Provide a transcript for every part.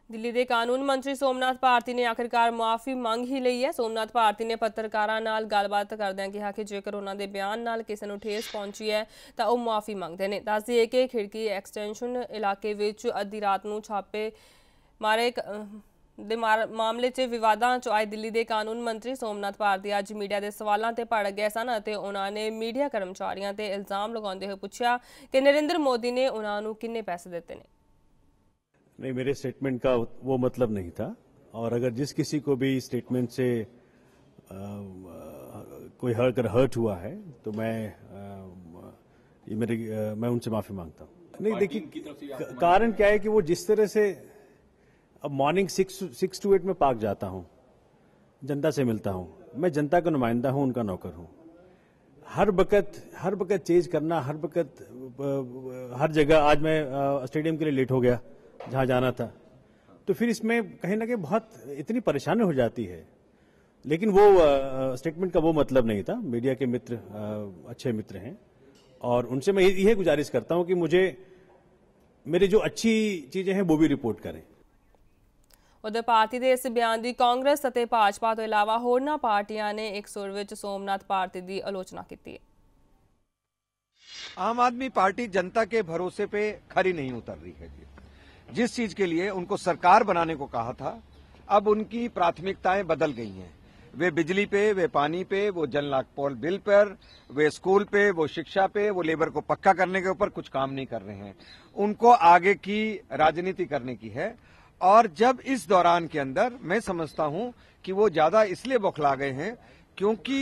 ਦਿੱਲੀ ਦੇ ਕਾਨੂੰਨ ਮੰਤਰੀ ਸੋਮਨਾਥ ਭਾਰਤੀ ਨੇ ਆਖਿਰਕਾਰ ਮੁਆਫੀ ਮੰਗ ਹੀ ਲਈ ਹੈ। ਸੋਮਨਾਥ ਭਾਰਤੀ ਨੇ ਪੱਤਰਕਾਰਾਂ ਨਾਲ ਗੱਲਬਾਤ ਕਰਦਿਆਂ ਕਿਹਾ ਕਿ ਜੇਕਰ ਉਹਨਾਂ ਦੇ ਬਿਆਨ ਨਾਲ ਕਿਸੇ ਨੂੰ ਠੇਸ ਪਹੁੰਚੀ ਹੈ ਤਾਂ ਉਹ ਮੁਆਫੀ ਮੰਗਦੇ ਨੇ। ਦੱਸ ਦਈਏ ਕਿ ਖਿੜਕੀ ਐਕਸਟੈਂਸ਼ਨ ਇਲਾਕੇ ਵਿੱਚ ਅੱਧੀ ਰਾਤ ਨੂੰ ਛਾਪੇ ਮਾਰੇ ਦੇ ਮਾਮਲੇ 'ਚ ਵਿਵਾਦਾਂ 'ਚ ਆਏ ਦਿੱਲੀ ਦੇ ਕਾਨੂੰਨ ਮੰਤਰੀ ਸੋਮਨਾਥ ਭਾਰਤੀ ਅੱਜ ਮੀਡੀਆ ਦੇ ਸਵਾਲਾਂ ਤੇ ਭੜਕ ਗਏ ਸਨ ਅਤੇ ਉਹਨਾਂ ਨੇ ਮੀਡੀਆ ਕਰਮਚਾਰੀਆਂ ਤੇ ਇਲਜ਼ਾਮ ਲਗਾਉਂਦੇ ਹੋਏ ਪੁੱਛਿਆ ਕਿ ਨਰਿੰਦਰ मोदी ने उन्होंने कितने पैसे देते हैं। नहीं, मेरे स्टेटमेंट का वो मतलब नहीं था। और अगर जिस किसी को भी स्टेटमेंट से कोई अगर हर्ट हुआ है तो मैं उनसे माफी मांगता हूँ। नहीं, देखिए कारण क्या है कि वो जिस तरह से अब मॉर्निंग 6 to 8 में पार्क जाता हूँ, जनता से मिलता हूँ, मैं जनता का नुमाइंदा हूँ, उनका नौकर हूँ। हर वक्त चेज करना, हर जगह। आज मैं स्टेडियम के लिए लेट हो गया जहां जाना था, तो फिर इसमें कहीं ना कहीं बहुत इतनी परेशानी हो जाती है। लेकिन वो स्टेटमेंट का वो मतलब नहीं था। मीडिया के मित्र अच्छे मित्र हैं और उनसे मैं यही गुजारिश करता हूं कि मुझे मेरी जो अच्छी चीजें हैं वो भी रिपोर्ट करें। उधर पार्टी के इस बयान की कांग्रेस और भाजपा तो इलावा होरना पार्टियां ने एक सुर विच सोमनाथ भारती की आलोचना की है। आम आदमी पार्टी जनता के भरोसे पे खरी नहीं उतर रही है जी। जिस चीज के लिए उनको सरकार बनाने को कहा था, अब उनकी प्राथमिकताएं बदल गई हैं। वे बिजली पे, वे पानी पे, वो जन लाभ बिल पर, वे स्कूल पे, वो शिक्षा पे, वो लेबर को पक्का करने के ऊपर कुछ काम नहीं कर रहे हैं। उनको आगे की राजनीति करने की है। और जब इस दौरान के अंदर मैं समझता हूं कि वो ज्यादा इसलिए बौखला गए हैं क्योंकि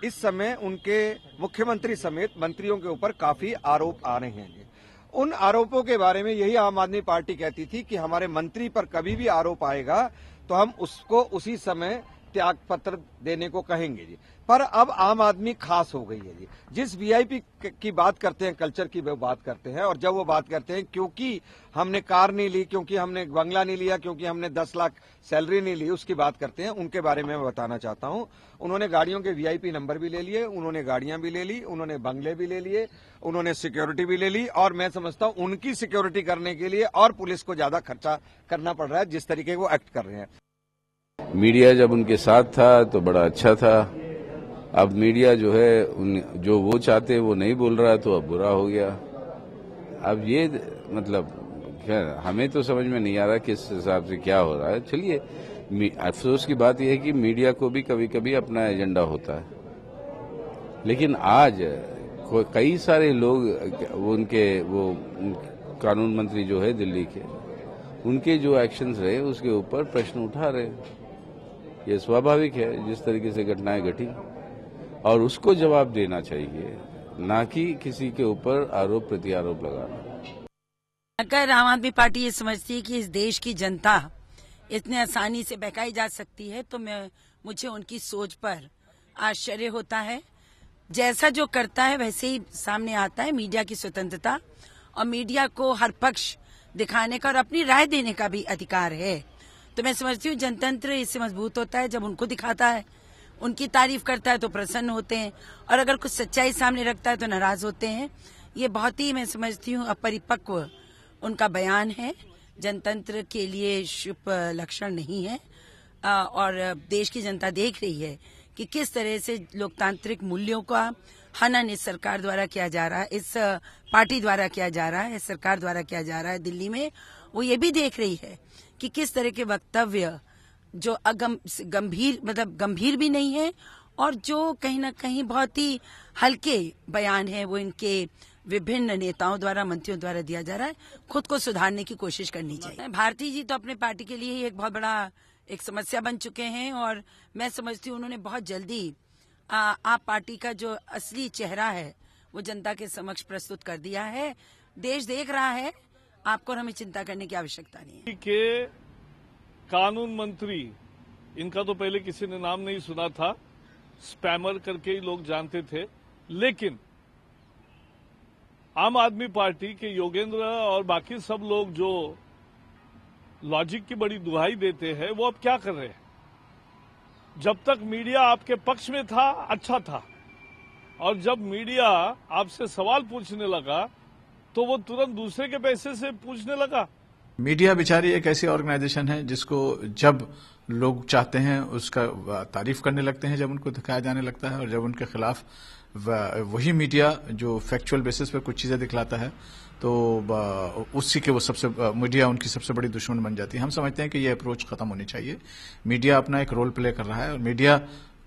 इस समय उनके मुख्यमंत्री समेत मंत्रियों के ऊपर काफी आरोप आ रहे हैं। उन आरोपों के बारे में यही आम आदमी पार्टी कहती थी कि हमारे मंत्री पर कभी भी आरोप आएगा तो हम उसको उसी समय त्याग पत्र देने को कहेंगे जी। पर अब आम आदमी खास हो गई है जी। जिस वीआईपी की बात करते हैं, कल्चर की वो बात करते हैं, और जब वो बात करते हैं क्योंकि हमने कार नहीं ली, क्योंकि हमने बंगला नहीं लिया, क्योंकि हमने 10 लाख सैलरी नहीं ली, उसकी बात करते हैं। उनके बारे में मैं बताना चाहता हूं, उन्होंने गाड़ियों के वीआईपी नंबर भी ले लिए, उन्होंने गाड़ियां भी ले ली, उन्होंने बंगले भी ले लिए, उन्होंने सिक्योरिटी भी ले ली। और मैं समझता हूं उनकी सिक्योरिटी करने के लिए और पुलिस को ज्यादा खर्चा करना पड़ रहा है जिस तरीके वो एक्ट कर रहे हैं। मीडिया जब उनके साथ था तो बड़ा अच्छा था। अब मीडिया जो है जो वो चाहते वो नहीं बोल रहा, तो अब बुरा हो गया। अब ये मतलब क्या, हमें तो समझ में नहीं आ रहा किस हिसाब से क्या हो रहा है। चलिए, अफसोस की बात यह है कि मीडिया को भी कभी कभी अपना एजेंडा होता है। लेकिन आज कई सारे लोग उनके वो कानून मंत्री जो है दिल्ली के, उनके जो एक्शंस रहे उसके ऊपर प्रश्न उठा रहे। ये स्वाभाविक है जिस तरीके से घटनाएं घटी, और उसको जवाब देना चाहिए, ना कि किसी के ऊपर आरोप प्रत्यारोप लगाना। अगर आम आदमी पार्टी ये समझती है कि इस देश की जनता इतने आसानी से बहकाई जा सकती है तो मुझे उनकी सोच पर आश्चर्य होता है। जैसा जो करता है वैसे ही सामने आता है। मीडिया की स्वतंत्रता और मीडिया को हर पक्ष दिखाने का और अपनी राय देने का भी अधिकार है। तो मैं समझती हूँ जनतंत्र इससे मजबूत होता है जब उनको दिखाता है, उनकी तारीफ करता है तो प्रसन्न होते हैं, और अगर कुछ सच्चाई सामने रखता है तो नाराज होते हैं। ये बहुत ही मैं समझती हूँ अपरिपक्व उनका बयान है, जनतंत्र के लिए शुभ लक्षण नहीं है। और देश की जनता देख रही है कि किस तरह से लोकतांत्रिक मूल्यों का हनन इस सरकार द्वारा किया जा रहा है, इस पार्टी द्वारा किया जा रहा है, सरकार द्वारा किया जा रहा है दिल्ली में। वो ये भी देख रही है कि किस तरह के वक्तव्य जो गंभीर भी नहीं है, और जो कहीं ना कहीं बहुत ही हल्के बयान है वो इनके विभिन्न नेताओं द्वारा, मंत्रियों द्वारा दिया जा रहा है। खुद को सुधारने की कोशिश करनी चाहिए। भारती जी तो अपने पार्टी के लिए ही एक बहुत बड़ा एक समस्या बन चुके हैं, और मैं समझती हूँ उन्होंने बहुत जल्दी आप पार्टी का जो असली चेहरा है वो जनता के समक्ष प्रस्तुत कर दिया है। देश देख रहा है, आपको और हमें चिंता करने की आवश्यकता नहीं है। के कानून मंत्री, इनका तो पहले किसी ने नाम नहीं सुना था, स्पैमर करके ही लोग जानते थे। लेकिन आम आदमी पार्टी के योगेंद्र और बाकी सब लोग जो लॉजिक की बड़ी दुहाई देते हैं, वो अब क्या कर रहे हैं? जब तक मीडिया आपके पक्ष में था अच्छा था, और जब मीडिया आपसे सवाल पूछने लगा तो वो तुरंत दूसरे के पैसे से पूछने लगा। मीडिया बेचारी एक ऐसी ऑर्गेनाइजेशन है जिसको जब लोग चाहते हैं उसका तारीफ करने लगते हैं, जब उनको दिखाया जाने लगता है, और जब उनके खिलाफ वही मीडिया जो फैक्चुअल बेसिस पे कुछ चीजें दिखलाता है तो उसी के वो मीडिया उनकी सबसे बड़ी दुश्मन बन जाती है। हम समझते हैं कि ये अप्रोच खत्म होनी चाहिए। मीडिया अपना एक रोल प्ले कर रहा है और मीडिया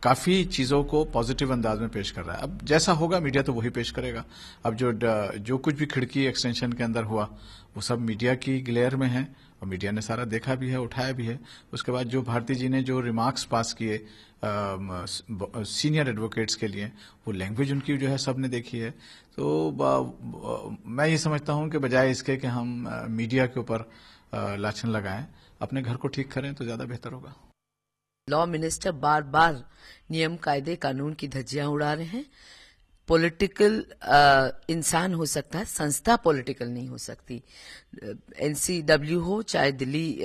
काफी चीजों को पॉजिटिव अंदाज में पेश कर रहा है। अब जैसा होगा मीडिया तो वही पेश करेगा। अब जो कुछ भी खिड़की एक्सटेंशन के अंदर हुआ वो सब मीडिया की ग्लेयर में है और मीडिया ने सारा देखा भी है, उठाया भी है। उसके बाद जो भारती जी ने जो रिमार्क्स पास किए सीनियर एडवोकेट्स के लिए, वो लैंग्वेज उनकी जो है सबने देखी है। तो मैं ये समझता हूं कि बजाय इसके कि हम मीडिया के ऊपर लाछन लगाएं, अपने घर को ठीक करें तो ज्यादा बेहतर होगा। लॉ मिनिस्टर बार बार नियम कायदे कानून की धज्जियां उड़ा रहे हैं। पॉलिटिकल इंसान हो सकता है, संस्था पॉलिटिकल नहीं हो सकती। NCW हो चाहे दिल्ली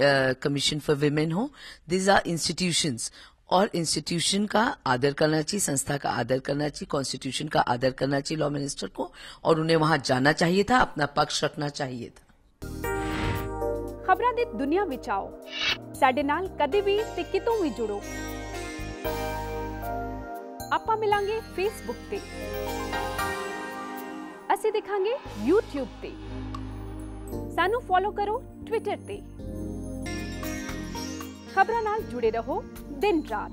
कमीशन फॉर विमेन हो, दीज आर इंस्टीट्यूशंस, और इंस्टीट्यूशन का आदर करना चाहिए, संस्था का आदर करना चाहिए, कॉन्स्टिट्यूशन का आदर करना चाहिए लॉ मिनिस्टर को, और उन्हें वहां जाना चाहिए था, अपना पक्ष रखना चाहिए था। खबरां दी दुनिया विच आओ, साडे नाल कदे भी ते कितों भी जुड़ो। आपां मिलांगे फेसबुक ते, असीं दिखांगे यूट्यूब ते, सानू फॉलो करो ट्विटर ते। खबरां नाल जुड़े रहो दिन रात।